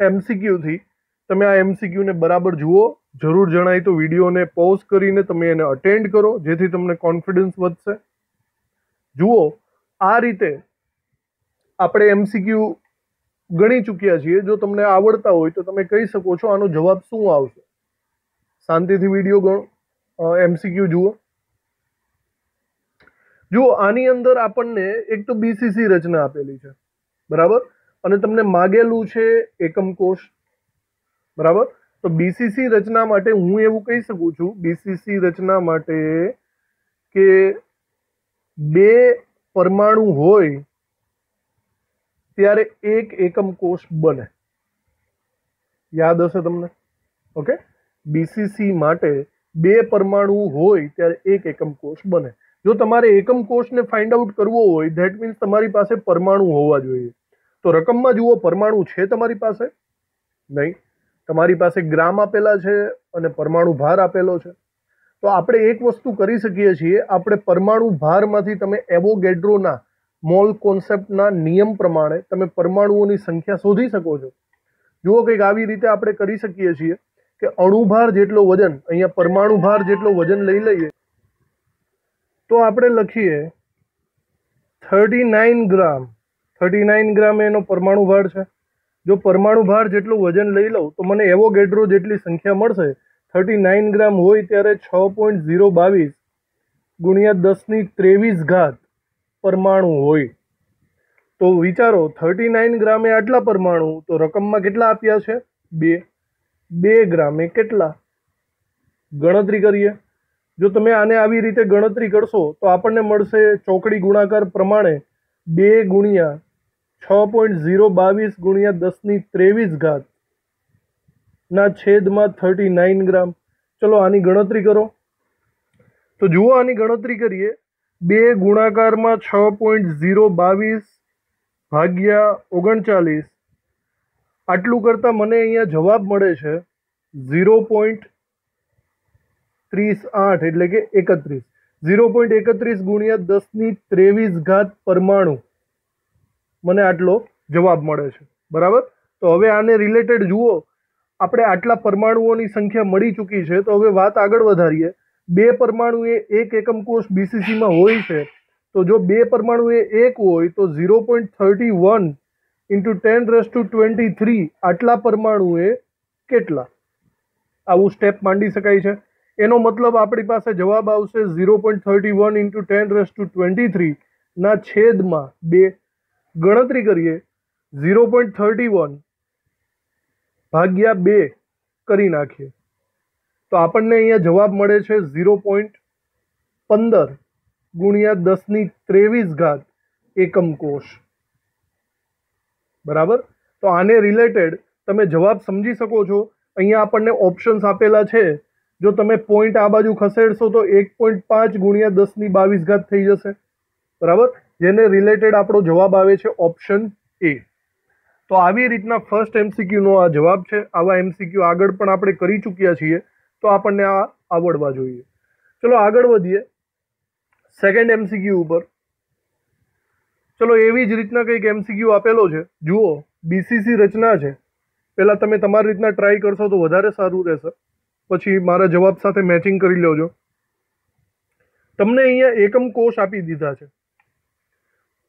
MCQ थी। તમે આ એમસીક્યુ ને બરાબર જુઓ, જરૂર જણાય તો વિડીયોને પોઝ કરીને તમે એને અટેન્ડ કરો, જેથી તમને કોન્ફિડન્સ વધશે. જુઓ, આ રીતે આપણે એમસીક્યુ ગણી ચૂક્યા છીએ. જો તમને આવડતા હોય તો તમે કહી શકો છો આનો જવાબ શું આવશે. શાંતિથી વિડીયો ગણો, એમસીક્યુ જુઓ. જુઓ, આની અંદર આપણને એક તો બીસીસી રચના આપેલી છે, બરાબર, અને તમને માગેલું છે એકમ કોષ, બરાબર. તો બીસીસી રચના માટે હું એવું કહી શકું છું, બીસીસી રચના માટે કે બે પરમાણુ હોય ત્યારે એક એકમ કોષ બને. યાદ હશે તમને? ઓકે, બીસીસી માટે બે પરમાણુ હોય ત્યારે એક એકમ કોષ બને. જો તમારે એકમ કોષને ફાઇન્ડ આઉટ કરવો હોય, ધેટ મીન્સ તમારી પાસે પરમાણુ હોવા જોઈએ. તો રકમમાં જુઓ, પરમાણુ છે તમારી પાસે? નહીં. તમારી પાસે ગ્રામ આપેલા છે અને પરમાણુ ભાર આપેલો છે. તો આપણે એક વસ્તુ કરી શકીએ છીએ, આપણે પરમાણુ ભારમાંથી તમે એવોગેડ્રોના મોલ કોન્સેપ્ટના નિયમ પ્રમાણે તમે પરમાણુઓની સંખ્યા શોધી શકો છો. જુઓ, કંઈક આવી રીતે આપણે કરી શકીએ છીએ કે અણુભાર જેટલો વજન, અહીંયા પરમાણુ ભાર જેટલો વજન લઈ લઈએ તો આપણે લખીએ 39 ગ્રામ. 39 ગ્રામ એનો પરમાણુ ભાર છે. જો પરમાણુ ભાર જેટલું વજન લઈ લઉં તો મને એવોગેડ્રો જેટલી સંખ્યા મળશે. 39 ગ્રામ હોય ત્યારે 6.022 ગુણ્યા 10⁻23 પરમાણુ હોય. તો વિચારો, 39 ગ્રામે આટલા પરમાણુ, તો રકમમાં કેટલા આપ્યા છે? 2. 2 ગ્રામે કેટલા? ગણતરી કરીએ. જો તમે આને આવી રીતે ગણતરી કરશો તો આપણને મળશે ચોકડી ગુણાકાર પ્રમાણે 2 ગુણ્યા 6.022 ગુણ્યા 10⁻23 ના છેદમાં 39 ગ્રામ. ચલો આની ગણતરી કરો. તો જુઓ, આની ગણતરી કરીએ. 2 ગુણાકારમાં 6.022 ભાગ્યા 39, આટલું કરતા મને અહીંયા જવાબ મળે છે 0.38, એટલે કે 31. 0.31 ગુણ્યા 10⁻23 પરમાણુ મને આટલો જવાબ મળે છે, બરાબર. તો હવે આને રિલેટેડ જુઓ, આપણે આટલા પરમાણુઓની સંખ્યા મળી ચૂકી છે. તો હવે વાત આગળ વધારીએ. બે પરમાણુ એ એક એકમ કોષ બીસીસીમાં હોય છે. તો જો બે પરમાણુ એ એક હોય તો 0.31 × 10⁻23 આટલા પરમાણુ એ કેટલા? આવું સ્ટેપ માંડી શકાય છે. એનો મતલબ આપણી પાસે જવાબ આવશે 0.31 × 10⁻23 ના છેદમાં 2. ગણતરી કરીએ. 0.31 ભાગ્યા 2 કરી નાખીએ તો આપણને અહીંયા જવાબ મળે છે 0.15 ગુણ્યા 10⁻23 એકમ કોષ, બરાબર. તો આને રિલેટેડ તમે જવાબ સમજી શકો છો. અહીંયા આપણને ઓપ્શન્સ આપેલા છે. જો તમે પોઈન્ટ આ બાજુ ખસેડશો તો 1.5 ગુણ્યા 10⁻22 થઈ જશે, બરાબર, જેને રિલેટેડ આપણો જવાબ આવે છે ઓપ્શન એ. તો આવી રીતના ફર્સ્ટ એમસીક્યુનો આ જવાબ છે. આવા એમસીક્યુ આગળ પણ આપણે કરી ચૂક્યા છીએ, તો આપણને આ આવડવા જોઈએ. ચલો આગળ વધીએ સેકન્ડ એમસીક્યુ ઉપર. ચલો એવી જ રીતના કંઈક એમસીક્યુ આપેલો છે. જુઓ, બીસીસી રચના છે. પહેલાં તમે તમારી રીતના ટ્રાય કરશો તો વધારે સારું રહેશે, પછી મારા જવાબ સાથે મેચિંગ કરી લેજો. તમને અહીંયા એકમ કોષ આપી દીધા છે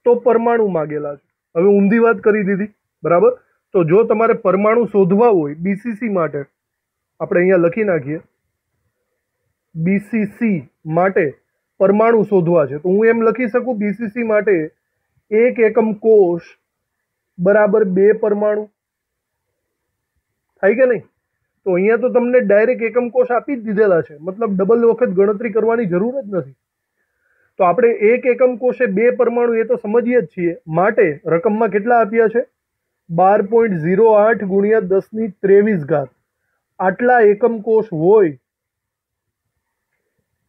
તો પરમાણુ માગેલા છે. હવે ઊંધી વાત કરી દીધી, બરાબર. તો જો તમારે પરમાણુ શોધવા હોય બીસીસી માટે, આપણે અહીંયા લખી નાખીએ બીસીસી માટે પરમાણુ શોધવા છે. તો હું એમ લખી શકું બીસીસી માટે એક એકમ કોષ બરાબર 2 પરમાણુ. થાય કે નહીં? તો અહીંયા તો તમને ડાયરેક્ટ એકમ કોષ આપી જ દીધેલા છે, મતલબ ડબલ વખત ગણતરી કરવાની જરૂર જ નથી. તો આપણે એક એકમ કોષે 2 પરમાણુ એ તો સમજીએ જ છીએ. માટે રકમમાં કેટલા આપ્યા છે? 12.08 ગુણ્યા 10⁻23 આટલા એકમ કોષ હોય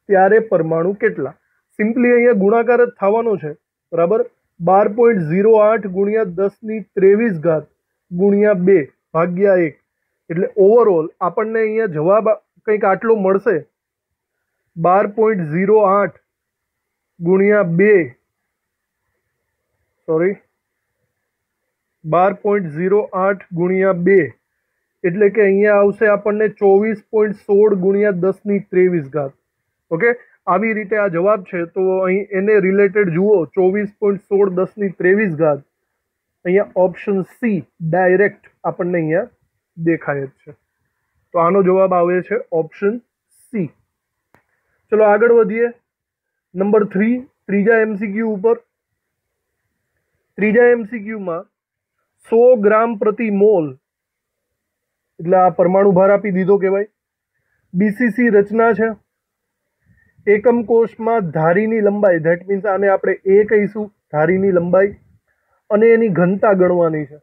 ત્યારે પરમાણુ કેટલા? સિમ્પલી અહીંયા ગુણાકાર જ થવાનો છે, બરાબર. 12.08 ગુણ્યા 10⁻23 ગુણ્યા 2 ભાગ્યા 1, એટલે ઓવરઓલ આપણને અહીંયા જવાબ કંઈક આટલો મળશે. 12.08 ગુણ્યા 2, સોરી, 12.08 ગુણ્યા 2 એટલે કે અહીંયા આવશે આપણને 24.16 ગુણ્યા 10⁻23. ઓકે, આવી રીતે આ જવાબ છે. તો અહીં એને રિલેટેડ જુઓ 24.16 10⁻23. અહીંયા ઓપ્શન સી ડાયરેક્ટ આપણને અહીંયા દેખાય જ છે. તો આનો જવાબ આવે છે ઓપ્શન સી. ચલો આગળ વધીએ. નંબર 3, ત્રીજા એમસીક્યુ ઉપર. ત્રીજા એમસીક્યુમાં 100 ગ્રામ પ્રતિ મોલ એટલે આ પરમાણુ ભાર આપી દીધો કહેવાય. બીસીસી રચના છે. એકમ કોષમાં ધારીની લંબાઈ, ધેટ મીન્સ આને આપણે એ કહીશું, ધારીની લંબાઈ, અને એની ઘનતા ગણવાની છે.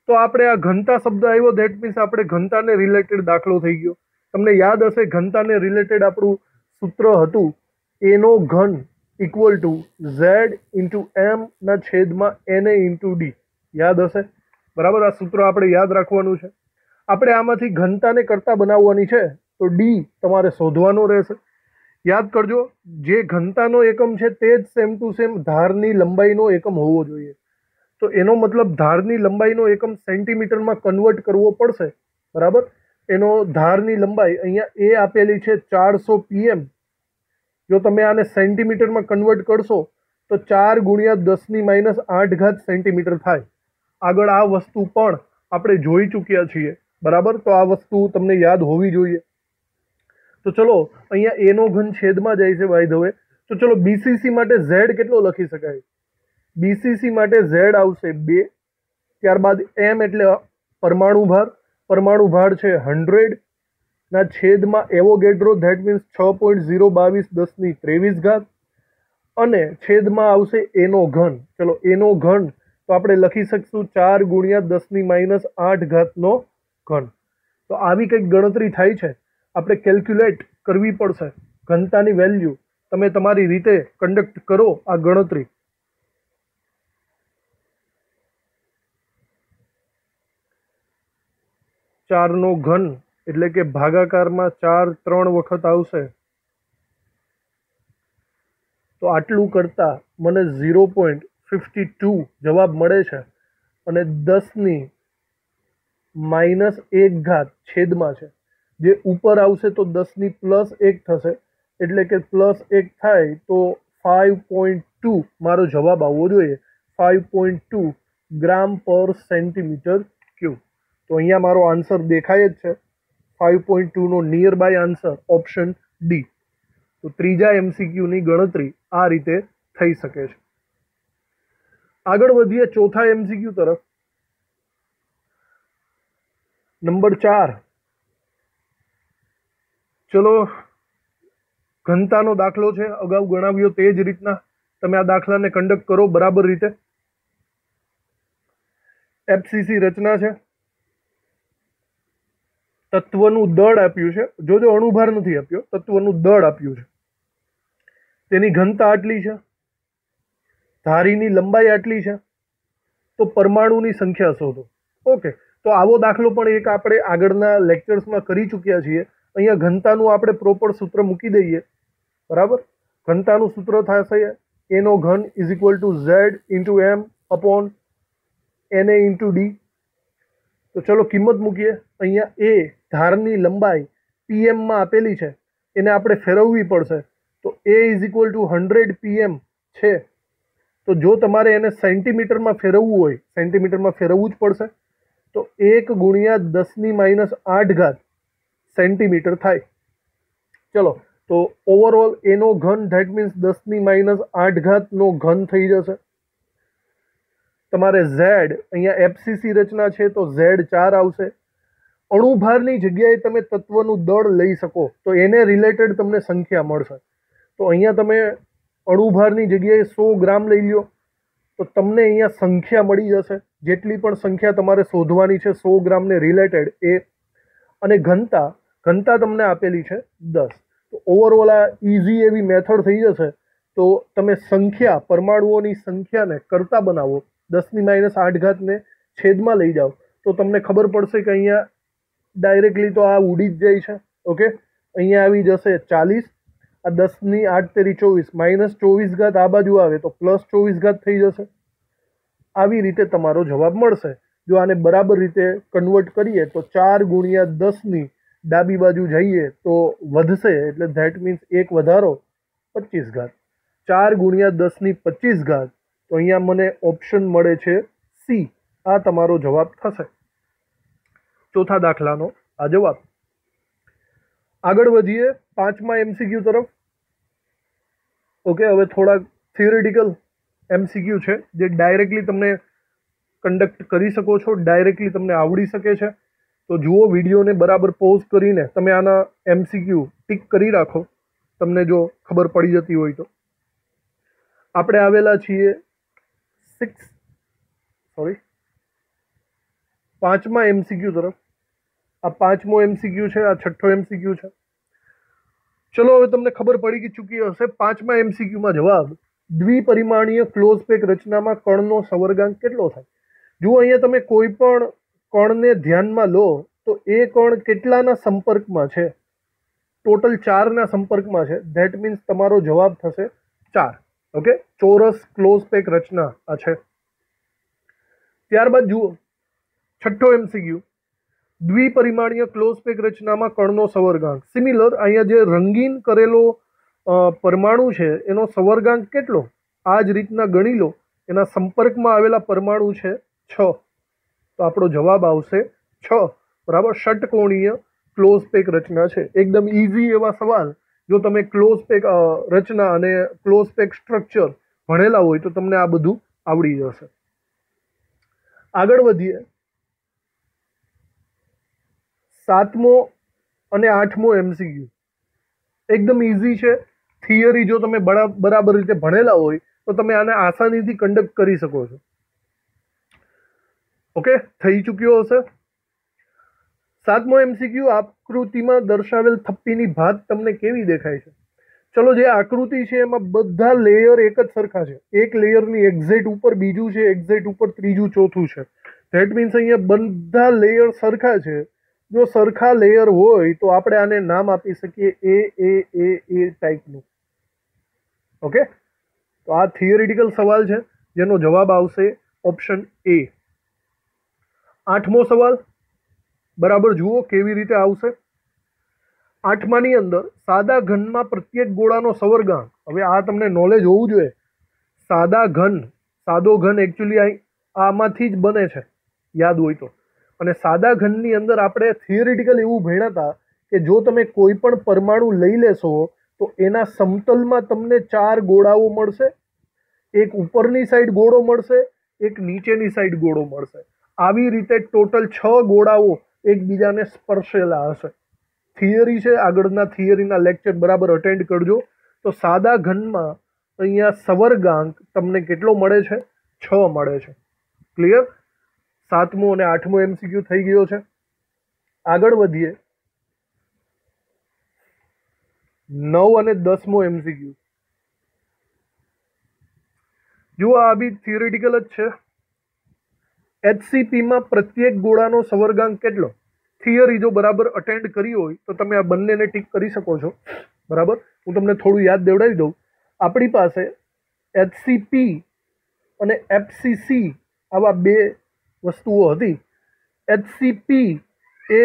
તો આપણે આ ઘનતા શબ્દ આવ્યો, ધેટ મીન્સ આપણે ઘનતાને રિલેટેડ દાખલો થઈ ગયો. તમને યાદ હશે ઘનતાને રિલેટેડ આપણું સૂત્ર હતું એનો ઘન equal to Z into M ના છેદમાં એને ઇન્ટુ ડી. યાદ હશે બરાબર? આ સૂત્ર આપણે યાદ રાખવાનું છે. આપણે આમાંથી ઘનતાને કરતા બનાવવાની છે તો ડી તમારે શોધવાનો રહેશે. યાદ કરજો, જે ઘનતાનો એકમ છે તે જ સેમ ટુ સેમ ધારની લંબાઈનો એકમ હોવો જોઈએ. તો એનો મતલબ ધારની લંબાઈનો એકમ સેન્ટીમીટરમાં કન્વર્ટ કરવો પડશે. બરાબર? એનો ધારની લંબાઈ અહીંયા એ આપેલી છે 400 pm. જો તમે આને સેન્ટીમીટરમાં કન્વર્ટ કરશો તો 4 ગુણ્યા 10⁻8 સેન્ટીમીટર થાય. આગળ આ વસ્તુ પણ આપણે જોઈ ચૂક્યા છીએ. બરાબર? તો આ વસ્તુ તમને યાદ હોવી જોઈએ. તો ચલો અહીંયા એનો ઘન છેદમાં જાય છે બાય ધ વે. તો ચલો બીસીસી માટે ઝેડ કેટલો લખી શકાય? બીસીસી માટે ઝેડ આવશે 2. ત્યારબાદ એમ એટલે પરમાણુ ભાર. પરમાણુ ભાર છે 100 ના છેદમાં એવોગેડ્રો, ધેટ મીન્સ 6.022 10⁻23. અને છેદમાં આવશે એનો ઘન. ચલો એનો ઘન તો આપણે લખી શકશું 4 ગુણ્યા 10⁻8 નો ઘન. તો આવી કંઈક ગણતરી થાય છે, આપણે કેલ્ક્યુલેટ કરવી પડશે. ઘનતાની વેલ્યુ તમે તમારી રીતે કન્ડક્ટ કરો આ ગણતરી. ચારનો ઘન એટલે કે ભાગાકારમાં 4 3 વખત આવશે. તો આટલું કરતા મને 0.52 જવાબ મળે છે. અને 10⁻1 છેદમાં છે. જે ઉપર આવશે તો 10⁻+1 થશે, એટલે કે +1 થાય તો 5.2 મારો જવાબ આવવો જોઈએ. 5.2 ગ્રામ પર સેન્ટીમીટર ક્યુબ. તો અહીંયા મારો આન્સર દેખાય જ છે. 5.2 નો nearby answer option D. તો ત્રીજા એમસીક્યુની ગણતરી આ રીતે થઈ શકે છે. આગળ વધીએ ચોથા એમસીક્યુ તરફ. નંબર 4. ચલો ઘનતાનો દાખલો છે, અગાઉ ગણાવ્યો તે જ રીતના તમે આ દાખલાને કન્ડક્ટ કરો બરાબર રીતે. એફસીસી રચના છે. તત્વનું દળ આપ્યું છે. જોજો અણુભાર નથી આપ્યો, તત્વનું દળ આપ્યું છે. તેની ઘનતા આટલી છે, ધારીની લંબાઈ આટલી છે. તો પરમાણુની સંખ્યા શોધો. ઓકે, તો આવો દાખલો પણ એક આપણે આગળના લેક્ચર્સમાં કરી ચૂક્યા છીએ. અહીંયા ઘનતાનું આપણે પ્રોપર સૂત્ર મૂકી દઈએ. બરાબર? ઘનતાનું સૂત્ર થશે એનો ઘન is equal to Z into M upon એને ઇન્ટુ ડી. તો ચલો કિંમત મૂકીએ. અહીંયા એ ધારની લંબાઈ પીએમમાં આપેલી છે, એને આપણે ફેરવવી પડશે. તો એ ઇઝ ઇક્વલ ટુ 100 pm છે. તો જો તમારે એને સેન્ટીમીટરમાં ફેરવવું હોય, સેન્ટીમીટરમાં ફેરવવું જ પડશે. તો 1 ગુણ્યા 10⁻8 સેન્ટીમીટર થાય. ચલો તો ઓવરઓલ એનો ઘન ધેટ મીન્સ 10⁻8 નો ઘન થઈ જશે. તમારે ઝેડ, અહીંયા એફસીસી રચના છે તો ઝેડ 4 આવશે. અણુભારની જગ્યાએ તમે તત્વનું દળ લઈ શકો તો એને રિલેટેડ તમને સંખ્યા મળશે. તો અહીંયા તમે અણુભારની જગ્યાએ 100 ગ્રામ લઈ લ્યો તો તમને અહીંયા સંખ્યા મળી જશે. જેટલી પણ સંખ્યા તમારે શોધવાની છે 100 ગ્રામને રિલેટેડ એ. અને ઘનતા તમને આપેલી છે 10. તો ઓવરઓલ આ ઇઝી એવી મેથડ થઈ જશે. તો તમે સંખ્યા, પરમાણુઓની સંખ્યાને કરતા બનાવો, 10⁻8 ને છેદમાં લઈ જાઓ તો તમને ખબર પડશે કે અહીંયા ડાયરેક્ટલી તો આ ઉડી જ જાય છે. ઓકે, અહીંયા આવી જશે 40. આ 10⁻8 * 24 -24 આ બાજુ આવે તો +24 થઈ જશે. આવી રીતે તમારો જવાબ મળશે. જો આને બરાબર રીતે કન્વર્ટ કરીએ તો 4 ગુણ્યા 10ની ડાબી બાજુ જઈએ તો વધશે, એટલે ધેટ મીન્સ એક વધારો 25 ઘાત. 4 ગુણ્યા 10ની 25 ઘાત, તો અહીંયા મને ઓપ્શન મળે છે સી. આ તમારો જવાબ થશે, ચોથા દાખલાનો આ જવાબ. આગળ વધીએ 5મા એમસીક્યુ તરફ. ઓકે, હવે થોડાક થિયરિટિકલ એમસીક્યુ છે જે ડાયરેક્ટલી તમને કન્ડક્ટ કરી શકો છો, ડાયરેક્ટલી તમને આવડી શકે છે. તો જુઓ, વિડીયોને બરાબર પોઝ કરીને તમે આના એમસીક્યુ ટીક કરી રાખો, તમને જો ખબર પડી જતી હોય તો. આપણે આવેલા છીએ 5મા એમસીક્યુ તરફ. આ 5મો એમસીક્યુ છે, આ 6થો એમસીક્યુ છે. ચલો, હવે તમને ખબર પડી ચૂકી હશે 5મા એમસીક્યુમાં જવાબ દ્વિપરિમાણીય ક્લોઝ પેક રચનામાં કણનો સવર્ગાંક કેટલો થાય. જુઓ, અહીંયા તમે કોઈ પણ કણને ધ્યાનમાં લો તો એ કણ કેટલાના સંપર્કમાં છે? ટોટલ 4ના સંપર્કમાં છે. ધેટ મીન્સ તમારો જવાબ થશે 4. ઓકે, ચોરસ ક્લોઝ પેક રચના આ છે. ત્યારબાદ જુઓ 6થો એમસીક્યુ, દ્વિપરિમાણીય ક્લોઝ પેક રચનામાં કણનો સવર્ગાંક. સિમિલર, અહીંયા જે રંગીન કરેલો પરમાણુ છે એનો સવર્ગાંક કેટલો? આ જ રીતના ગણી લો. એના સંપર્કમાં આવેલા પરમાણુ છે 6, તો આપણો જવાબ આવશે 6. બરાબર, ષટકોણીય ક્લોઝ પેક રચના છે. એકદમ ઇઝી એવા સવાલ. જો તમે ક્લોઝ પેક રચના અને ક્લોઝ પેક સ્ટ્રક્ચર ભણેલા હોય તો તમને આ બધું આવડી જશે. આગળ વધીએ 7મો અને 8મો એમસીક્યુ. એકદમ ઇઝી છે. થિયરી જો તમે બરાબર રીતે ભણેલા હોય તો તમે આને આસાનીથી કન્ડક્ટ કરી શકો છો. ઓકે, થઈ ચૂક્યો હશે. 7મો એમસીક્યુ, આકૃતિમાં દર્શાવેલ થપ્પીની ભાત તમને કેવી દેખાય છે? ચલો, જે આકૃતિ છે એમાં બધા લેયર એક જ સરખા છે. એક લેયરની એક્ઝેક્ટ ઉપર બીજું છે, એક્ઝેક્ટ ઉપર ત્રીજું, ચોથું છે. ધેટ મીન્સ અહીંયા બધા લેયર સરખા છે. જો સરખા લેયર હોય તો આપણે આને નામ આપી શકીએ એ ટાઈપનું. ઓકે, તો આ થિયરિટિકલ સવાલ છે જેનો જવાબ આવશે ઓપ્શન એ. 8મો સવાલ બરાબર જુઓ કેવી રીતે આવશે. 8માની અંદર સાદા ઘનમાં પ્રત્યેક ગોળાનો સવર્ગાંક. હવે આ તમને નોલેજ હોવું જોઈએ. સાદો ઘન એકચ્યુઅલી આમાંથી જ બને છે, યાદ હોય તો. અને સાદા ઘનની અંદર આપણે થિયરિટિકલ એવું ભણ્યા હતા કે જો તમે કોઈ પણ પરમાણુ લઈ લેશો તો એના સમતલમાં તમને 4 ગોળાઓ મળશે. એક ઉપરની સાઈડ ગોળો મળશે, એક નીચેની સાઈડ ગોળો મળશે. આવી રીતે ટોટલ 6 ગોળાઓ એકબીજાને સ્પર્શેલા હશે. થિયરી છે, આગળના થિયરીના લેક્ચર બરાબર અટેન્ડ કરજો. તો સાદા ઘનમાં અહીંયા સવર્ગાંક તમને કેટલો મળે છે? 6 મળે છે. ક્લિયર? 7મો અને 8મો એમસીક્યુ થઈ ગયો છે. આગળ વધીએ 9 અને 10મો એમસીક્યુ. જુઓ, આ બી થિયરિટિકલ જ છે. HCPમાં પ્રત્યેક ગોળાનો સવર્ગાંક કેટલો? થિયરી જો બરાબર અટેન્ડ કરી હોય તો તમે આ બંનેને ટીક કરી શકો છો. બરાબર, હું તમને થોડું યાદ દેવડાવી દઉં. આપણી પાસે HCP અને FCC આવા બે વસ્તુઓ હતી. HCP એ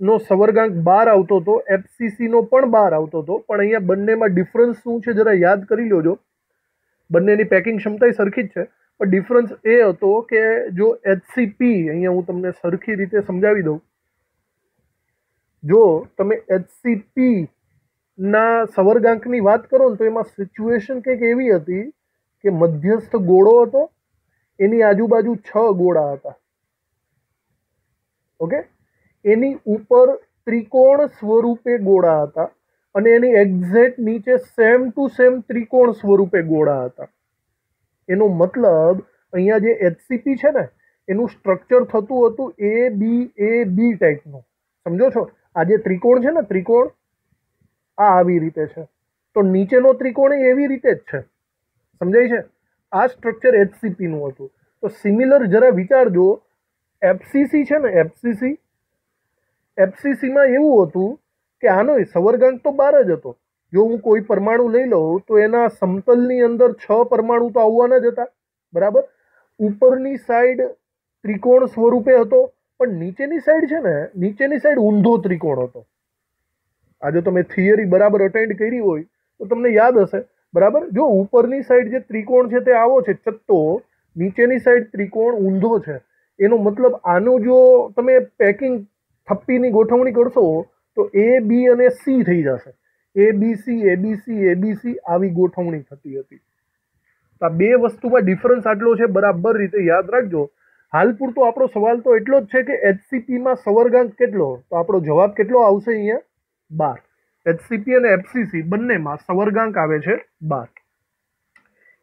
નો સવર્ગાંક 12 આવતો હતો, FCC નો પણ 12 આવતો હતો. પણ અહીંયા બંનેમાં ડિફરન્સ શું છે જરા યાદ કરી લેજો. બંનેની પેકિંગ ક્ષમતા સરખી જ છે, પણ ડિફરન્સ એ હતો કે જો HCP, અહીંયા હું તમને સરખી રીતે સમજાવી દઉં. જો તમે HCP ના સવર્ગાંકની વાત કરો ને તો એમાં સિચ્યુએશન કંઈક એવી હતી કે મધ્યસ્થ ગોળો હતો, એની આજુબાજુ 6 ગોળા હતા. ઓકે, એની ઉપર ત્રિકોણ સ્વરૂપે ગોળા હતા અને એની એક્ઝેક્ટ નીચે સેમ ટુ સેમ ત્રિકોણ સ્વરૂપે ગોળા હતા. એનો મતલબ અહીંયા જે HCP છે ને એનું સ્ટ્રક્ચર થતું હતું A B ટાઈપનું. સમજો છો? આ જે ત્રિકોણ છે ને, ત્રિકોણ આ આવી રીતે છે, તો નીચેનો ત્રિકોણ એવી રીતે જ છે. સમજાય છે? આ સ્ટ્રક્ચર HCP નું હતું. તો સિમિલર જરા વિચારજો, FCC છે ને, FCC માં એવું હતું કે આનો સવર્ગાંક તો 12 જ હતો. જો હું કોઈ પરમાણુ લઈ લઉં તો એના સમતલની અંદર 6 પરમાણુ તો આવવાના જ હતા. બરાબર. ઉપરની સાઈડ ત્રિકોણ સ્વરૂપે હતો, પણ નીચેની સાઈડ છે ને, નીચેની સાઈડ ઊંધો ત્રિકોણ હતો. આ જો તમે થિયરી બરાબર અટેન્ડ કરી હોય તો તમને યાદ હશે. બરાબર. જો ઉપરની સાઈડ જે ત્રિકોણ છે તે આવો છે ચત્તો, નીચેની સાઈડ ત્રિકોણ ઊંધો છે, એનો મતલબ આનું જો તમે પેકિંગ થપ્પીની ગોઠવણી કરશો તો એ બી અને સી થઈ જશે. એબીસી એબીસી એબીસી આવી ગોઠવણી થતી હતી. આ બે વસ્તુમાં ડિફરન્સ આટલો છે, બરાબર રીતે યાદ રાખજો. હાલ પૂરતો આપણો સવાલ તો એટલો જ છે કે એચસીપીમાં સવર્ગાંક કેટલો, તો આપણો જવાબ કેટલો આવશે અહીંયા? 12. એચસીપી અને એફસીસી બંનેમાં સવર્ગાંક આવે છે 12.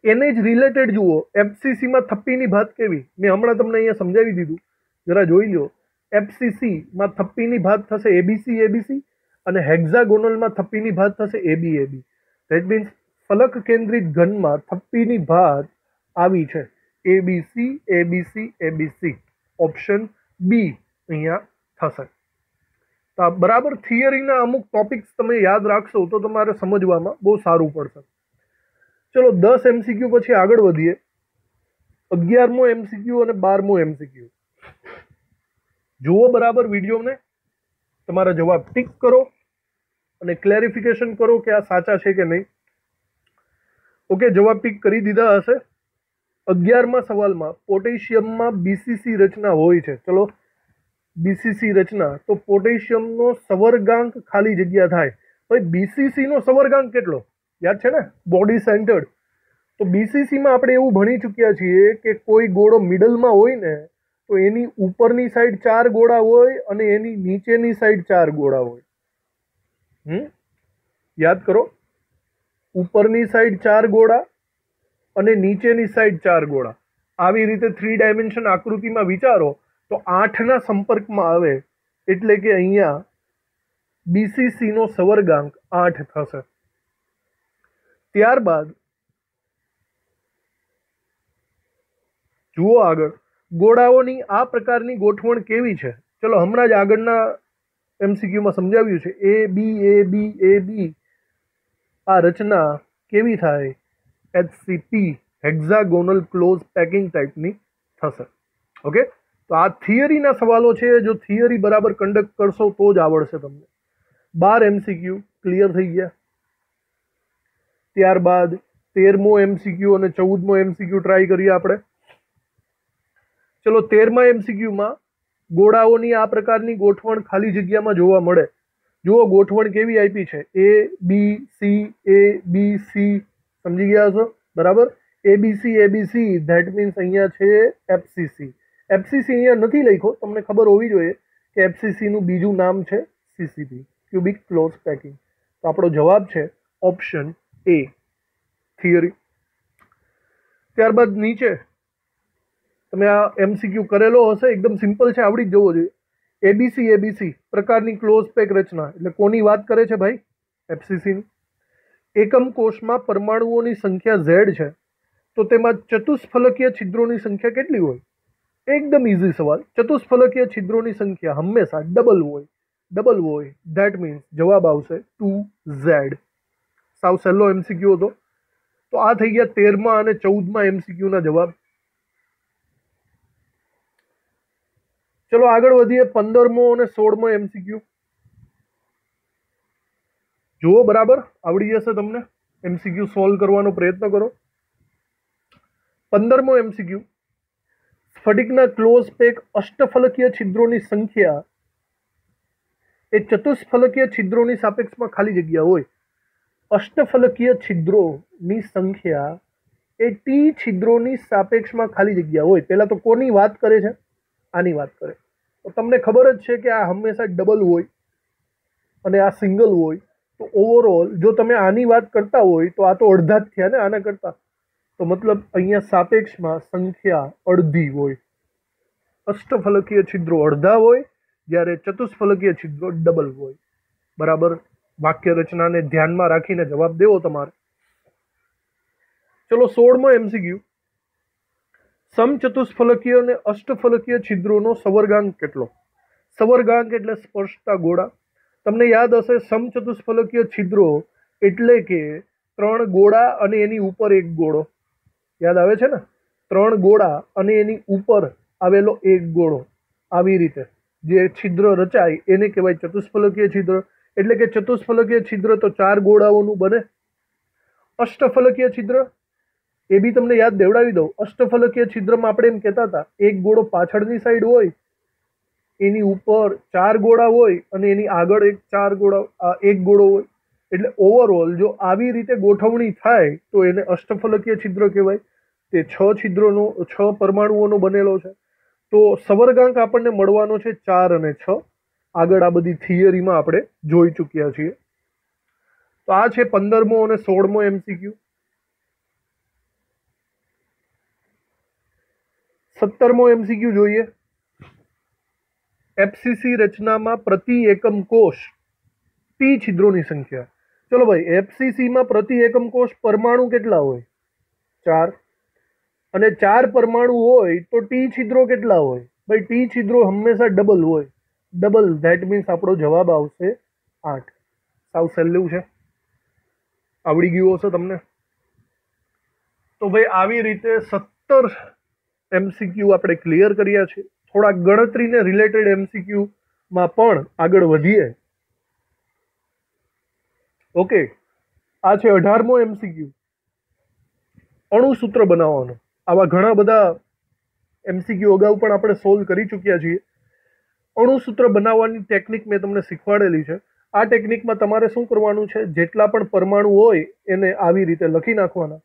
એને જ રિલેટેડ જુઓ, એફસીસીમાં થપ્પીની ભાત કેવી, મેં હમણાં તમને અહીંયા સમજાવી દીધું, જરા જોઈ લો. એફસીસીમાં થપ્પીની ભાત થશે એબીસી એબીસી, અને હેક્ઝાગોનલમાં થપ્પીની ભાત થશે એબી એબી. ધેટ મીન્સ ફલક કેન્દ્રિત ઘનમાં થપ્પીની ભાત આવી છે ABC ABC ABC. Option B અહીંયા થશે. તો આ બરાબર થિયરીના અમુક ટોપિક્સ તમે યાદ રાખશો તો તમારે સમજવામાં બહુ સારું પડશે. ચલો 10 MCQ પછી આગળ વધીએ. 11મો MCQ અને 12મો MCQ. જુઓ બરાબર વિડીયોને, તમારા જવાબ ટિક કરો અને ક્લેરિફિકેશન કરો કે આ સાચા છે કે નહીં. ઓકે, જવાબ ટિક કરી દીધા હશે. 11મા સવાલમાં પોટેશિયમમાં બીસીસી રચના હોય છે. ચલો, બીસીસી રચના, તો પોટેશિયમનો સવર્ગાંક ખાલી જગ્યા થાય. ભાઈ બીસીસી નો સવર્ગાંક કેટલો યાદ છે ને? Body centred. તો બીસીસીમાં આપણે એવું ભણી ચૂક્યા છીએ કે કોઈ ગોળો મિડલમાં હોય ને તો એની ઉપરની સાઈડ 4 ગોળા હોય અને એની નીચેની સાઈડ 4 ગોળા હોય. યાદ કરો, ઉપરની સાઈડ 4 ગોળા અને નીચેની સાઈડ 4 ગોળા. આવી રીતે 3 ડાયમેન્શન આકૃતિમાં વિચારો તો 8ના સંપર્કમાં આવે એટલે કે અહીંયા બીસીસી નો સવર્ગાંક 8 થશે. ત્યારબાદ જુઓ આગળ, ગોળાઓની આ પ્રકારની ગોઠવણ કેવી છે? ચલો, હમણાં જ આગળના MCQમાં સમજાવ્યું છે. એ બી એ બી એ બી આ રચના કેવી થાય? HCP, હેક્ઝાગોનલ ક્લોઝ પેકિંગ ટાઈપની થશે. ઓકે, તો આ થિયરીના સવાલો છે. જો થિયરી બરાબર કન્ડક્ટ કરશો તો જ આવડશે તમને. 12 MCQ ક્લિયર થઈ ગયા. ત્યારબાદ 13મો MCQ અને 14મો MCQ ટ્રાય કરીએ આપણે. ચલો, 13મા MCQમાં ગોળાઓની આ પ્રકારની ગોઠવણ ખાલી જગ્યામાં જોવા મળે. જુઓ ગોઠવણ કેવી આપી છે, એ બી સી એ બી સી. સમજી ગયા છો બરાબર? એબીસી એબીસી, ધેટ મીન્સ અહીંયા છે એફસીસી. એફસીસી અહીંયા નથી લખ્યો, તમને ખબર હોવી જોઈએ કે એફસીસી નું બીજું નામ છે સીસીપી, ક્યુબિક ક્લોઝ પેકિંગ. તો આપણો જવાબ છે ઓપ્શન એ, થિયરી. ત્યારબાદ નીચે તમે આ MCQ કરેલો હશે, એકદમ સિમ્પલ છે, આવડી જ જવો જોઈએ. એબીસી એબીસી પ્રકારની ક્લોઝ પેક રચના એટલે કોની વાત કરે છે ભાઈ? એફસીસી. એકમ કોષમાં પરમાણુઓની સંખ્યા Z છે, તો તેમાં ચતુષ્ફલકીય છિદ્રોની સંખ્યા કેટલી હોય? એકદમ ઇઝી સવાલ. ચતુષ્ફલકીય છિદ્રોની સંખ્યા હંમેશા ડબલ હોય. ધેટ મીન્સ જવાબ આવશે 2Z. સાવ સહેલો MCQ હતો. તો આ થઈ ગયા 13મા અને 14મા MCQ ના જવાબ. ચલો આગળ વધીએ. 15મો અને 16મો MCQ. જુઓ બરાબર, આવડી જશે તમને. MCQ સોલ્વ કરવાનો પ્રયત્ન કરો. 15મો MCQ. સ્ફટિકના ક્લોઝ પેક અષ્ટફલકીય છિદ્રોની સંખ્યા એ ચતુષ્ફલકીય છિદ્રોની સાપેક્ષમાં ખાલી જગ્યા હોય. અષ્ટફલકીય છિદ્રોની સંખ્યા એ ટી છિદ્રોની સાપેક્ષમાં ખાલી જગ્યા હોય. પહેલા તો કોની વાત કરે છે? આની વાત કરે. તો તમને ખબર જ છે કે આ હંમેશા ડબલ હોય અને આ સિંગલ હોય. તો ઓવરઓલ જો તમે આની વાત કરતા હોય તો આ તો અડધા જ થયા ને આના કરતા. તો મતલબ અહીંયા સાપેક્ષમાં સંખ્યા અડધી હોય. અષ્ટફલકીય છિદ્રો અડધા હોય, જ્યારે ચતુષ્ફલકીય છિદ્રો ડબલ હોય. બરાબર, વાક્ય રચનાને ધ્યાનમાં રાખીને જવાબ દેવો તમારે. ચલો 16મો MCQ. સમચતુષ્ફલકીય અને અષ્ટફલકીય છિદ્રોનો સવર્ગાંક કેટલો? સવર્ગાંક એટલે સ્પર્શતા ગોળા. તમને યાદ હશે, સમચતુષ્ફલકીય છિદ્રો એટલે કે 3 ગોળા અને એની ઉપર એક ગોળો. યાદ આવે છે ને? 3 ગોળા અને એની ઉપર આવેલો એક ગોળો, આવી રીતે જે છિદ્ર રચાય એને કહેવાય ચતુષ્ફલકીય છિદ્ર. એટલે કે ચતુષ્ફલકીય છિદ્ર તો 4 ગોળાઓનું બને. અષ્ટફલકીય છિદ્ર એ બી તમને યાદ દેવડાવી દઉં. અષ્ટફલકીય છિદ્રમાં આપણે એમ કહેતા હતા એક ગોળો પાછળની સાઈડ હોય, એની ઉપર 4 ગોળા હોય અને એની આગળ એક ગોળો હોય. એટલે ઓવરઓલ જો આવી રીતે ગોઠવણી થાય તો એને અષ્ટફલકીય છિદ્ર કહેવાય. તે 6 પરમાણુઓનો બનેલો છે. તો સવર્ગાંક આપણને મળવાનો છે 4 અને 6. આગળ આ બધી થિયરીમાં આપણે જોઈ ચૂક્યા છીએ. તો આ છે 15મો અને 16મો MCQ. 17મો MCQ જોઈએ. FCC રચનામાં પ્રતિ એકમ કોષ ટી છિદ્રોની સંખ્યા. ચલો ભાઈ, FCC માં પ્રતિ એકમ કોષ પરમાણુ કેટલા હોય? 4. અને 4 પરમાણુ હોય તો ટી છિદ્રો કેટલા હોય? ભાઈ ટી છિદ્રો હંમેશા ડબલ હોય. ડબલ, ધેટ મીન્સ આપણો જવાબ આવશે 8. સાવ સહેલું છે, આવડી ગયું હશે તમને. તો ભાઈ આવી રીતે 17 MCQ આપણે ક્લિયર કર્યા છે. થોડા ગણતરીને રિલેટેડ MCQ માં પણ આગળ વધીએ. ઓકે, આ છે 18મો MCQ. અણુસૂત્ર બનાવવાનો. આવા ઘણા બધા MCQ અગાઉ પણ આપણે સોલ્વ કરી ચૂક્યા છીએ. અણુસૂત્ર બનાવવાની ટેકનિક મેં તમને શીખવાડેલી છે. આ ટેકનિકમાં તમારે શું કરવાનું છે, જેટલા પણ પરમાણુ હોય એને આવી રીતે લખી નાખવાના.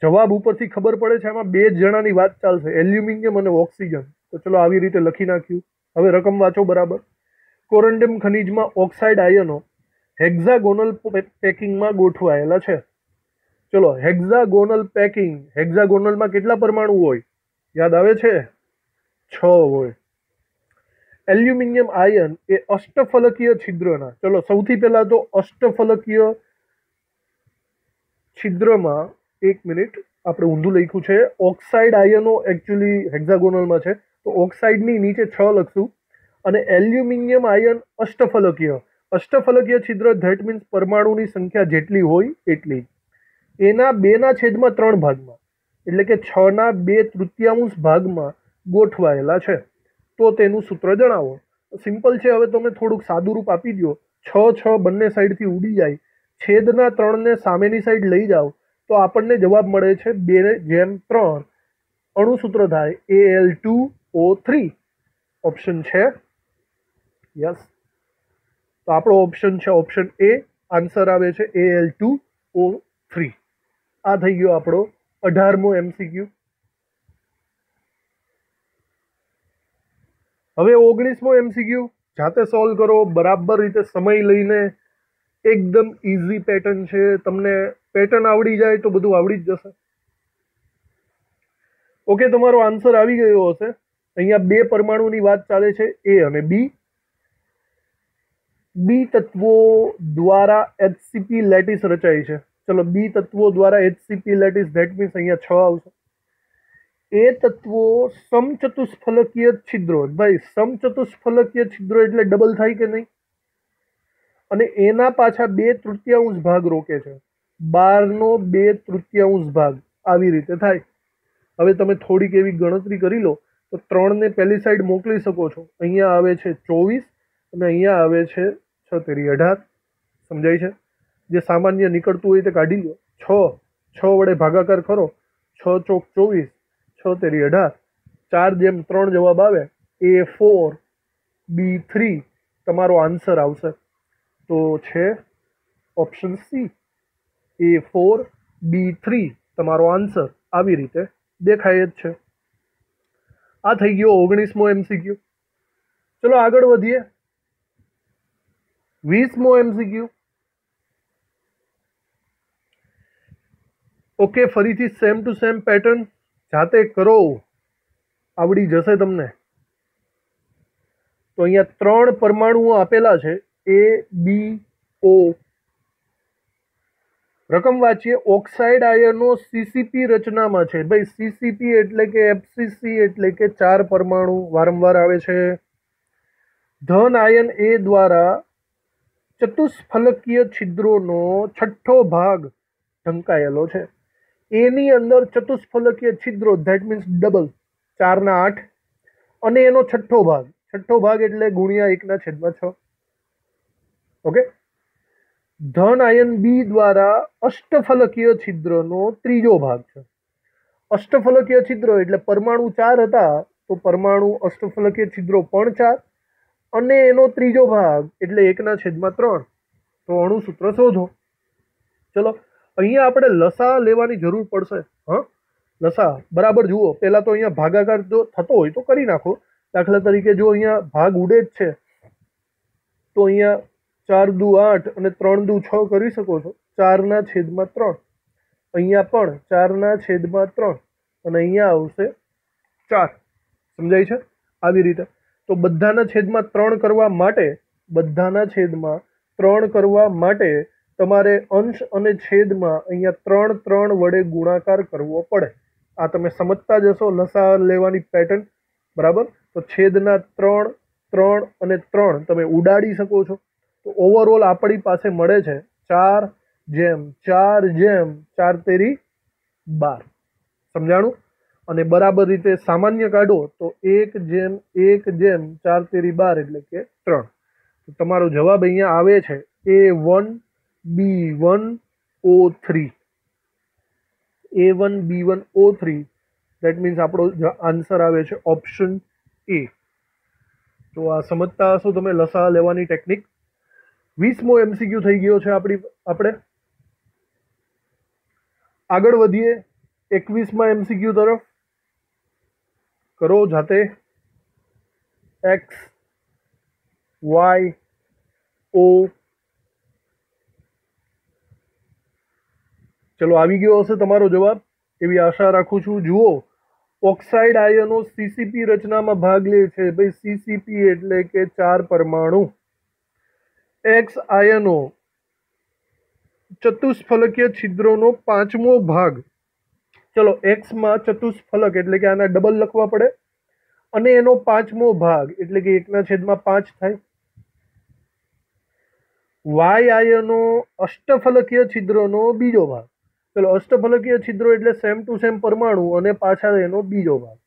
જવાબ ઉપરથી ખબર પડે છે, આમાં 2 જણાની વાત ચાલશે, એલ્યુમિનિયમ અને ઓક્સિજન. તો ચલો આવી રીતે લખી નાખ્યું. હવે રકમ વાંચો બરાબર. કોરન્ડિયમ ખનિજમાં ઓક્સાઇડ આયનો હેક્ઝાગોનલ પેકિંગમાં ગોઠવાયેલા છે. ચલો, હેક્ઝાગોનલ પેકિંગ, હેક્ઝાગોનલમાં કેટલા પરમાણુ હોય? યાદ આવે છે? 6 હોય. એલ્યુમિનિયમ આયન એ અષ્ટફલકીય છિદ્રના, ચલો સૌથી પહેલા તો અષ્ટફલકીય છિદ્રમાં, એક મિનિટ, આપણે ઊંધું લખ્યું છે. ઓક્સાઇડ આયનો એકચ્યુઅલી હેક્ઝાગોનલમાં છે, તો ઓક્સાઇડની નીચે 6 લખશું. અને એલ્યુમિનિયમ આયન અષ્ટફલકીય. અષ્ટફલકીય છિદ્ર ધેટ મીન્સ પરમાણુની સંખ્યા જેટલી હોય એટલી. એના 2/3 ભાગમાં, એટલે કે 6ના 2/3 ભાગમાં ગોઠવાયેલા છે. તો તેનું સૂત્ર જણાવો. સિમ્પલ છે. હવે તમે થોડુંક સાદું રૂપ આપી દો. 6 બંને સાઈડથી ઉડી જાય, છેદના 3ને સામેની સાઈડ લઈ જાઓ તો આપણને જવાબ મળે છે 2/3. અણુસૂત્ર થાય Al2O3. ઓપ્શન છે યસ. તો આપણો ઓપ્શન છે ઓપ્શન એ. આન્સર આવે છે Al2O3. આ થઈ ગયો આપણો 18મો MCQ. હવે 19મો MCQ જાતે સોલ્વ કરો બરાબર રીતે, સમય લઈને. એકદમ ઇઝી પેટર્ન છે. તમને પેટર્ન આવડી જાય તો બધું આવડી જ જશે. ઓકે, તમારો આન્સર આવી ગયો હશે. અહીંયા 2 પરમાણુની વાત ચાલે છે, એ અને બી. બી તત્વો દ્વારા HCP લેટિસ રચાય છે. ચલો, બી તત્વો દ્વારા HCP લેટિસ, ધેટ મીન્સ અહીંયા 6 આવશે. એ તત્વો સમચતુષ્ફલકીય છિદ્રો. ભાઈ સમચતુષ્ફલકીય છિદ્રો એટલે ડબલ થાય કે નહીં? અને એના પાછા 2/3 ભાગ રોકે છે. 12નો 2/3 ભાગ આવી રીતે થાય. હવે તમે થોડીક એવી ગણતરી કરી લો તો 3ને પહેલી સાઈડ મોકલી શકો છો. અહીંયા આવે છે 24 અને અહીંયા આવે છે 6 તેરી 18. સમજાય છે? જે સામાન્ય નીકળતું હોય તે કાઢી લો. 6 વડે ભાગાકાર કરો, 6 ચોક 24, 6 તેરી 18. 4/3 જવાબ આવે. A4 B3 તમારો આન્સર આવશે. તો છે ઓપ્શન સી, A4 B3 તમારો આન્સર. આવી રીતે દેખાય જ છે. આ થઈ ગયો 19મો MCQ. ચલો આગળ વધીએ. 20મો MCQ. ઓકે, ફરીથી સેમ ટુ સેમ પેટર્ન. જાતે કરો, આવડી જશે તમને. તો અહીંયા 3 પરમાણુઓ આપેલા છે, A B O. રકમ વાંચીએ. ઓક્સાઇડ આયનો CCP રચનામાં છે. ભાઈ CCP એટલે કે FCC એટલે કે 4 પરમાણુ વારંવાર આવે છે. ધન આયન A દ્વારા ચતુષ્ફલકીય છિદ્રોનો 6થો ભાગ ઢંકાયેલો છે. એની અંદર ચતુષ્ફલકીય છિદ્રો ધેટ મીન્સ ડબલ 4 ના 8 અને એનો છઠ્ઠો ભાગ એટલે ગુણ્યા 1/6. ઓકે. ધન આયન બી દ્વારા અષ્ટફલકીય છિદ્રનો ત્રીજો ભાગ છે. અષ્ટફલકીય છિદ્રો એટલે પરમાણુ 4 હતા તો પરમાણુ અષ્ટફલકીય છિદ્રો પણ 4 અને એનો ત્રીજો ભાગ એટલે 1/3. તો અણુસૂત્ર શોધો. ચલો અહીંયા આપણે લસા લેવાની જરૂર પડશે. લસા બરાબર જુઓ. પહેલા તો અહીંયા ભાગાકાર જો થતો હોય તો કરી નાખો. દાખલા તરીકે જો અહીંયા ભાગ ઉડે જ છે તો અહીંયા 4 દુ 8 અને 3 દુ 6 કરી શકો છો. 4/3. અહીંયા પણ 4/3 અને અહીંયા આવશે 4. સમજાય છે? આવી રીતે. તો બધાના છેદમાં 3 કરવા માટે તમારે અંશ અને છેદમાં અહીંયા 3 વડે ગુણાકાર કરવો પડે. આ તમે સમજતા જશો લસા લેવાની પેટર્ન. બરાબર. તો છેદના 3 અને 3 તમે ઉડાડી શકો છો. તો ઓવરઓલ આપણી પાસે મળે છે 4/4 તેરી 12. સમજાણું? અને બરાબર રીતે સામાન્ય કાઢો તો 1/4 તેરી 12 એટલે કે 3. તો તમારો જવાબ અહીંયા આવે છે A1B1O3. A1B1O3 દેટ મીન્સ આપણો આન્સર આવે છે ઓપ્શન એ. તો આ સમજતા હશો તમે લસા લેવાની ટેકનિક. 20મો MCQ થઈ ગયો છે આપણે આગળ વધીએ 21મા MCQ તરફ. કરો જાતે. X Y O. ચલો આવી ગયો હશે તમારો જવાબ એવી આશા રાખું છું. જુઓ, ઓક્સાઇડ આયનો સીસીપી રચનામાં ભાગ લે છે. ભાઈ સીસીપી એટલે કે 4 પરમાણુ. એક્સ આયનો ચતુષ્ફલકીય છિદ્રોનો 5મો ભાગ. ચલો એક્સમાં ચતુષ્ફલક એટલે કે આના ડબલ લખવા પડે અને એનો 5મો ભાગ એટલે કે 1/5 થાય. વાય આયનો અષ્ટફલકીય છિદ્રોનો બીજો ભાગ. ચલો અષ્ટફલકીય છિદ્રો એટલે સેમ ટુ સેમ પરમાણુ અને પાછા એનો બીજો ભાગ.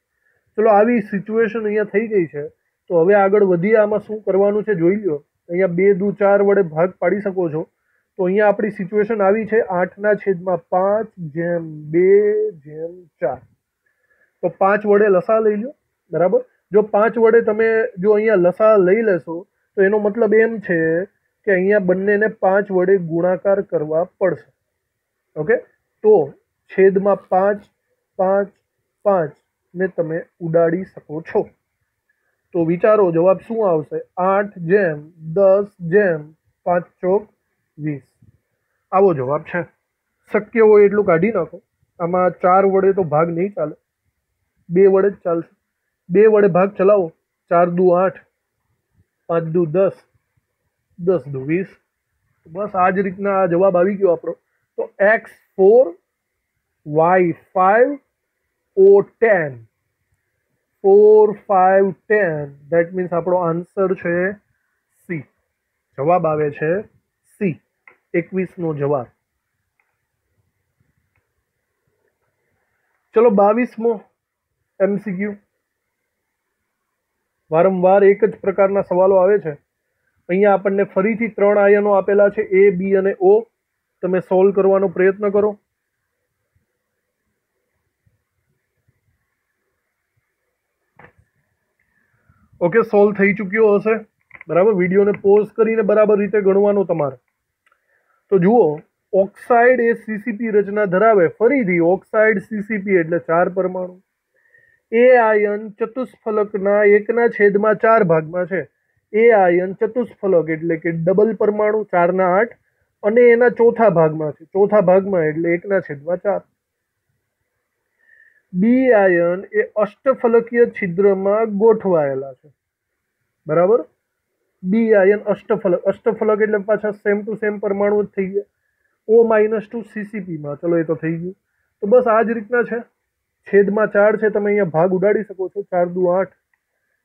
ચલો આવી સિચ્યુએશન અહીંયા થઈ ગઈ છે. તો હવે આગળ વધીએ. આમાં શું કરવાનું છે જોઈ લો. અહીંયા 2 દુ 4 વડે ભાગ પાડી શકો છો. તો અહીંયા આપણી સિચ્યુએશન આવી છે 8/5/2/4. તો 5 વડે લસા લઈ લો. બરાબર. જો 5 વડે તમે જો અહીંયા લસા લઈ લેશો તો એનો મતલબ એમ છે કે અહીંયા બંનેને 5 વડે ગુણાકાર કરવા પડશે. ઓકે. તો છેદમાં 5 5 5 ને તમે ઉડાડી શકો છો. તો વિચારો જવાબ શું આવશે? 8/10/5/20. આવો જવાબ છે. શક્ય હોય એટલું કાઢી નાખો. આમાં 4 વડે તો ભાગ નહીં ચાલે, 2 વડે જ ચાલશે. 2 વડે ભાગ ચલાવો. 4 દુ 8, 5 દુ 10, 10 દુ 20. બસ આ જ રીતના આ જવાબ આવી ગયો આપણો. તો X4 Y5 O10 4 5 10 that means આપણો આન્સર છે સી. જવાબ આવે છે સી. 21નો જવાબ. ચલો 22મો MCQ. વારંવાર એક જ પ્રકારના સવાલો આવે છે. અહીંયા આપણને ફરીથી 3 આયનો આપેલા છે A, B અને O. તમે સોલ્વ કરવાનો પ્રયત્ન કરો. ઓકે, સોલ્વ થઈ ચૂક્યો હશે. બરાબર. વિડીયોને પોઝ કરીને બરાબર રીતે ગણવાનું તમારે. તો જુઓ, ઓક્સાઇડ એ સીસીપી રચના ધરાવે. ફરીથી ઓક્સાઇડ સીસીપી એટલે 4 પરમાણુ. એ આયન ચતુષ્ફલકના 1/4 ભાગમાં છે. એ આયન ચતુષ્ફલક એટલે કે ડબલ પરમાણુ 4/8 અને એના ચોથા ભાગમાં છે. ચોથા ભાગમાં એટલે 1/4. બી આયન એ અષ્ટફલકીય છિદ્રમાં ગોઠવાયેલા છે. બરાબર. બી આયન અષ્ટફલક એટલે પાછા સેમ ટુ સેમ પરમાણુ જ થઈ ગયા. O-2 સીસીપીમાં. ચલો એ તો થઈ ગયું. તો બસ આ જ રીતના છે. છેદમાં 4 છે. તમે અહીંયા ભાગ ઉડાડી શકો છો. 4 દુ 8.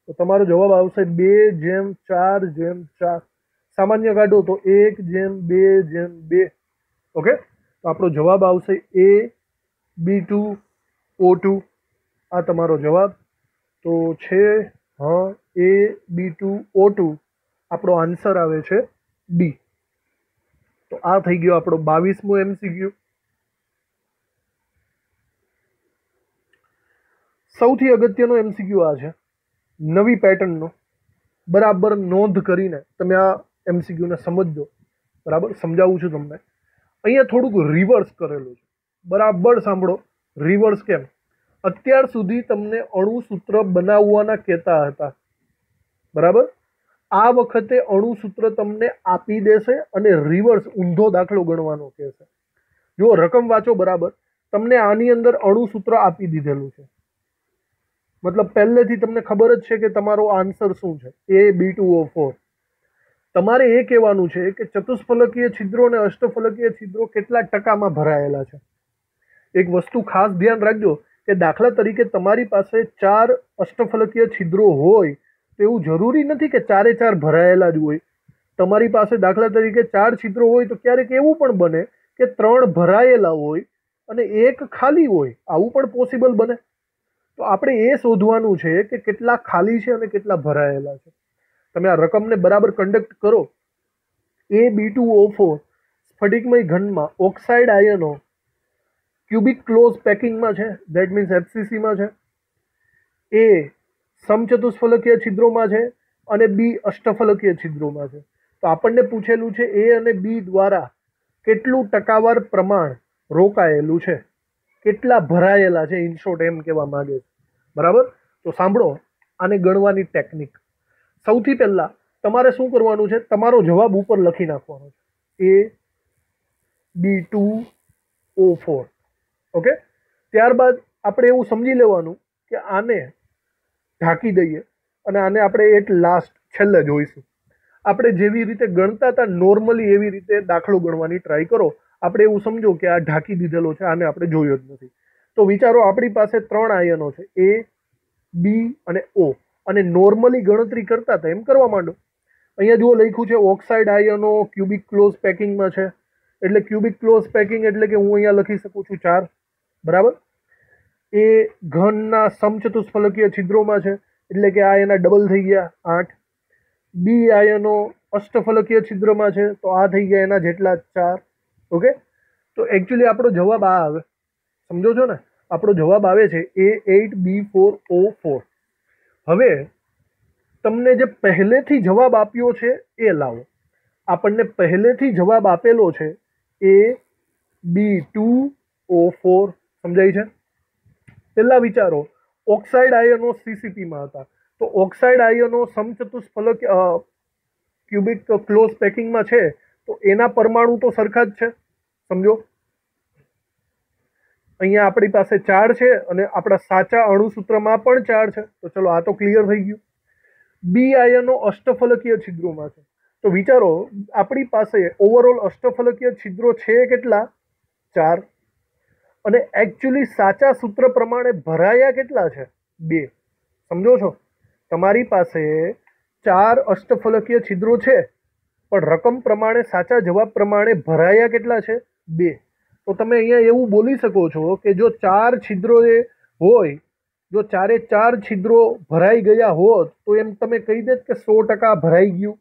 તો તમારો જવાબ આવશે 2/4/4. સામાન્ય કાઢો તો 1/2/2. ઓકે. તો આપણો જવાબ આવશે A B2O2 આ તમારો જવાબ તો છે હા એ B2O2 આપણો આન્સર આવે છે ડી। તો આ થઈ ગયો આપણો 22મો MCQ। સૌથી અગત્યનો MCQ આ છે નવી પેટર્નનો, બરાબર નોંધ કરીને તમે આ MCQ ને સમજજો। બરાબર સમજાવું છું તમને। અહીંયા થોડુંક રિવર્સ કરેલું છે, બરાબર સાંભળો। રિવર્સ કેમ? અત્યાર સુધી તમને અણુસૂત્ર બનાવવાના કહેતા હતા, બરાબર। આ વખતે અણુસૂત્ર તમને આપી દેશે અને રિવર્સ ઊંધો દાખલો ગણવાનો કહેશે। જો રકમ વાંચો બરાબર, તમને આની અંદર અણુસૂત્ર આપી દીધેલું છે, મતલબ પહેલેથી તમને ખબર જ છે કે તમારો આન્સર શું છે, A B2O4। તમારે એ કહેવાનું છે કે ચતુષ્ફલકીય છિદ્રો અને અષ્ટફલકીય છિદ્રો કેટલા ટકામાં ભરાયેલા છે। એક વસ્તુ ખાસ ધ્યાન રાખજો કે દાખલા તરીકે તમારી પાસે 4 અષ્ટફલકીય છિદ્રો હોય તો એવું જરૂરી નથી કે 4 ભરાયેલા જ હોય। તમારી પાસે દાખલા તરીકે 4 છિદ્રો હોય તો ક્યારેક એવું પણ બને કે 3 ભરાયેલા હોય અને 1 ખાલી હોય, આવું પણ પોસિબલ બને। તો આપણે એ શોધવાનું છે કે કેટલા ખાલી છે અને કેટલા ભરાયેલા છે। તમે આ રકમને બરાબર કન્ડક્ટ કરો। A B2O4 સ્ફટિકમય ઘનમાં ઓક્સાઇડ આયનો ક્યુબિક ક્લોઝ પેકિંગમાં છે, ધેટ મીન્સ FCCમાં છે। એ સમચતુષ્ફલકીય છિદ્રોમાં છે અને બી અષ્ટફલકીય છિદ્રોમાં છે। તો આપણને પૂછેલું છે એ અને બી દ્વારા કેટલું ટકાવાર પ્રમાણ રોકાયેલું છે, કેટલા ભરાયેલા છે, ઇન શોર્ટ એમ કહેવા માંગે છે, બરાબર। તો સાંભળો આને ગણવાની ટેકનિક। સૌથી પહેલા તમારે શું કરવાનું છે, તમારો જવાબ ઉપર લખી નાખવાનો છે A B2O4, ઓકે। ત્યારબાદ આપણે એવું સમજી લેવાનું કે આને ઢાંકી દઈએ અને આને આપણે એટ લાસ્ટ છેલ્લે જોઈશું। આપણે જેવી રીતે ગણતા હતા નોર્મલી એવી રીતે દાખલો ગણવાની ટ્રાય કરો। આપણે એવું સમજો કે આ ઢાંકી દીધેલો છે, આને આપણે જોયો જ નથી। તો વિચારો આપણી પાસે 3 આયનો છે A B અને O, અને નોર્મલી ગણતરી કરતા હતા એમ કરવા માંડો। અહીંયા જુઓ લખ્યું છે ઓક્સાઇડ આયનો ક્યુબિક ક્લોઝ પેકિંગમાં છે, એટલે ક્યુબિક ક્લોઝ પેકિંગ એટલે કે હું અહીંયા લખી શકું છું 4, બરાબર। એ ઘનના સમચતુષ્ફલકીય છિદ્રોમાં છે એટલે કે આ એના ડબલ થઈ ગયા 8। બી આયનો અષ્ટફલકીય છિદ્રમાં છે તો આ થઈ ગયા એના જેટલા 4, ઓકે। તો એકચ્યુઅલી આપણો જવાબ આ આવે, સમજો છો ને? આપણો જવાબ આવે છે A8B4O4। હવે તમને જે પહેલેથી જવાબ આપ્યો છે એ લાવો। આપણને પહેલેથી જવાબ આપેલો છે AB2O4, સમજાય છે? પહેલા વિચારો ઓક્સાઇડ આયનો CCP માં હતા, તો ઓક્સાઇડ આયનો સમચતુષ્ફલક ક્યુબિક ક્લોઝ પેકિંગમાં છે તો એના પરમાણુ તો સરખા જ છે, સમજો। અહીંયા આપણી પાસે 4 છે અને આપણા સાચા અણુસૂત્રમાં પણ 4 છે, તો ચલો આ તો ક્લિયર થઈ ગયું। બી આયનો અષ્ટફલકીય છિદ્રોમાં છે, તો વિચારો આપણી પાસે ઓવરઓલ અષ્ટફલકીય છિદ્રો છે કેટલા? 4, અને એકચ્યુઅલી સાચા સૂત્ર પ્રમાણે ભરાયા કેટલા છે? 2, સમજો છો? તમારી પાસે 4 અષ્ટફલકીય છિદ્રો છે પણ રકમ પ્રમાણે સાચા જવાબ પ્રમાણે ભરાયા કેટલા છે? 2। તો તમે અહીંયા એવું બોલી શકો છો કે જો 4 છિદ્રો એ હોય, જો 4 છિદ્રો ભરાઈ ગયા હોત તો એમ તમે કહી દેત કે 100% ભરાઈ ગયું,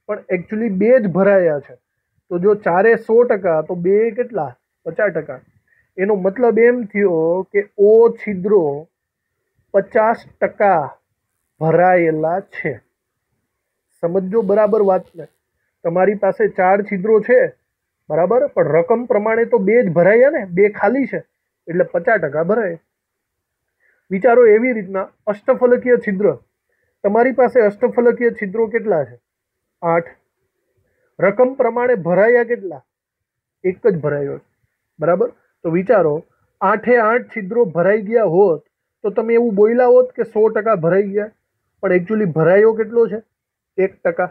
પણ એકચ્યુઅલી 2 જ ભરાયા છે। તો જો 4 100% તો 2 કેટલા? 50%। એનો મતલબ એમ થયો કે O છિદ્રો 50% ભરાયેલા છે। સમજો બરાબર વાતને। તમારી પાસે 4 છિદ્રો છે, બરાબર, પણ રકમ પ્રમાણે તો 2 જ ભરાયા ને, 2 ખાલી છે એટલે 50% ભરાય। વિચારો એવી રીતના અષ્ટફલકીય છિદ્ર, તમારી પાસે અષ્ટફલકીય છિદ્રો કેટલા છે? 8। રકમ પ્રમાણે ભરાયા કેટલા? 1 જ ભરાયો છે, બરાબર। તો વિચારો 8 છિદ્રો ભરાઈ ગયા હોત તો તમે એવું બોલ્યા હોત કે 100% ભરાઈ ગયા, પણ એકચ્યુઅલી ભરાયો કેટલો છે? 1%।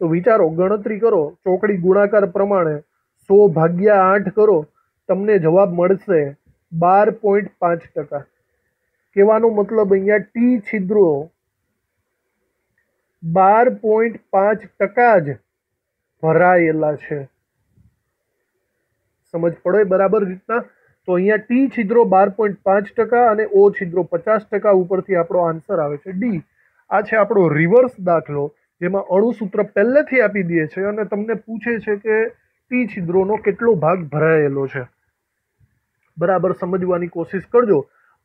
તો વિચારો, ગણતરી કરો ચોકડી ગુણાકાર પ્રમાણે, 100/8 કરો, તમને જવાબ મળશે 12.5%। કહેવાનો મતલબ અહીંયા ટી છિદ્રો 12.5% જ ભરાયેલા છે। સમજ પડે બરાબર રીતના? તો અહીંયા ટી છિદ્રો 12.5% અને ઓ છિદ્રો 50% ઉપરથી આપણો આન્સર આવે છે ડી. આ છે આપણો રિવર્સ દાખલો, જેમાં અણુસૂત્ર પહેલેથી આપી દે છે અને તમને પૂછે છે કે ટી છિદ્રોનો કેટલો ભાગ ભરાયેલો છે. બરાબર સમજવાની કોશિશ કરજો.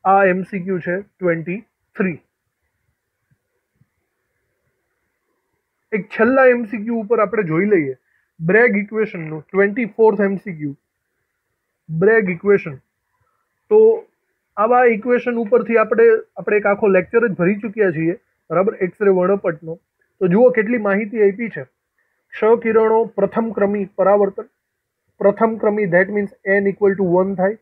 આ MCQ છે 23. એક છેલ્લા MCQ ઉપર આપણે જોઈ લઈએ બ્રેગ ઇક્વેશનનું 24th MCQ. Bragg equation. તો આવા ઇક્વેશન ઉપરથી આપણે એક આખો લેક્ચર જ ભરી ચૂક્યા છીએ, બરાબર, એક્સરે વર્ણપટનો. તો જુઓ કેટલી માહિતી આપી છે. ક્ષ કિરણો પ્રથમ ક્રમી પરાવર્તન, પ્રથમ ક્રમી ધેટ મીન્સ n = 1 થાય.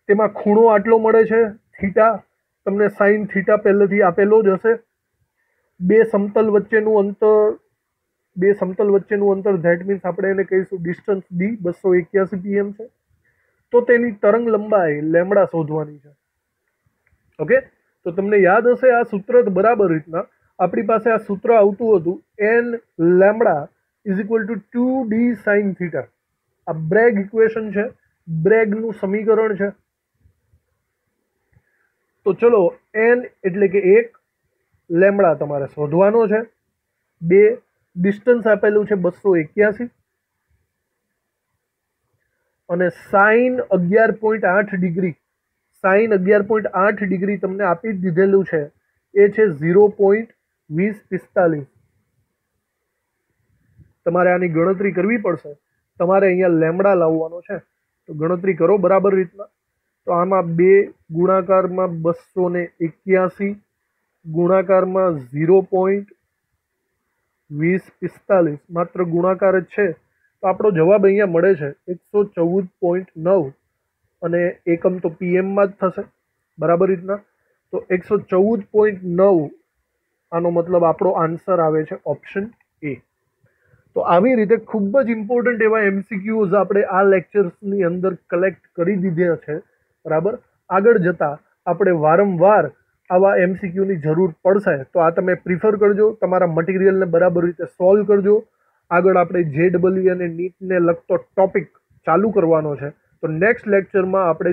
તેમાં ખૂણો આટલો મળે છે થીટા, તમને સાઇન થીટા પહેલેથી આપેલો જ હશે. બે સમતલ વચ્ચેનું અંતર ધેટ મીન્સ આપણે એને કહીશું ડિસ્ટન્સ d 281 pm છે. તો તેની તરંગ લંબાઈ લેમડા શોધવાની છે. ઓકે, તો તમને યાદ હશે આ સૂત્ર બરાબર રીતના આપણી પાસે આ સૂત્ર આવતું હતું n lambda = 2d sin theta. આ બ્રેગ ઇક્વેશન છે, બ્રેગનું સમીકરણ છે. તો ચલો n એટલે કે 1, લેમડા તમારે શોધવાનો છે. 2 ડિસ્ટન્સ આપેલું છે 281 અને સાઇન 11.8 ડિગ્રી. સાઇન 11.8 ડિગ્રી તમને આપી જ દીધેલું છે, એ છે 0.2045. તમારે આની ગણતરી કરવી પડશે. તમારે અહીંયા લેમડા લાવવાનો છે, તો ગણતરી કરો બરાબર રીતના. તો આમાં 2 ગુણાકારમાં 281 ગુણાકારમાં 0.2045, માત્ર ગુણાકાર જ છે. તો આપણો જવાબ અહીંયા મળે છે 114.9 અને એકમ તો પીએમમાં જ થશે બરાબર રીતના. તો 114.9 આનો મતલબ આપણો આન્સર આવે છે ઓપ્શન એ. તો આવી રીતે ખૂબ જ ઇમ્પોર્ટન્ટ એવા MCQs આપણે આ લેક્ચર્સની અંદર કલેક્ટ કરી દીધા છે, બરાબર. આગળ જતાં આપણે વારંવાર આવા MCQની જરૂર પડશે, તો આ તમે પ્રિફર કરજો. તમારા મટીરિયલને બરાબર રીતે સોલ્વ કરજો. આગળ આપણે JEE અને નીટને લગતો ટોપિક ચાલુ કરવાનો છે. તો નેક્સ્ટ લેક્ચરમાં આપણે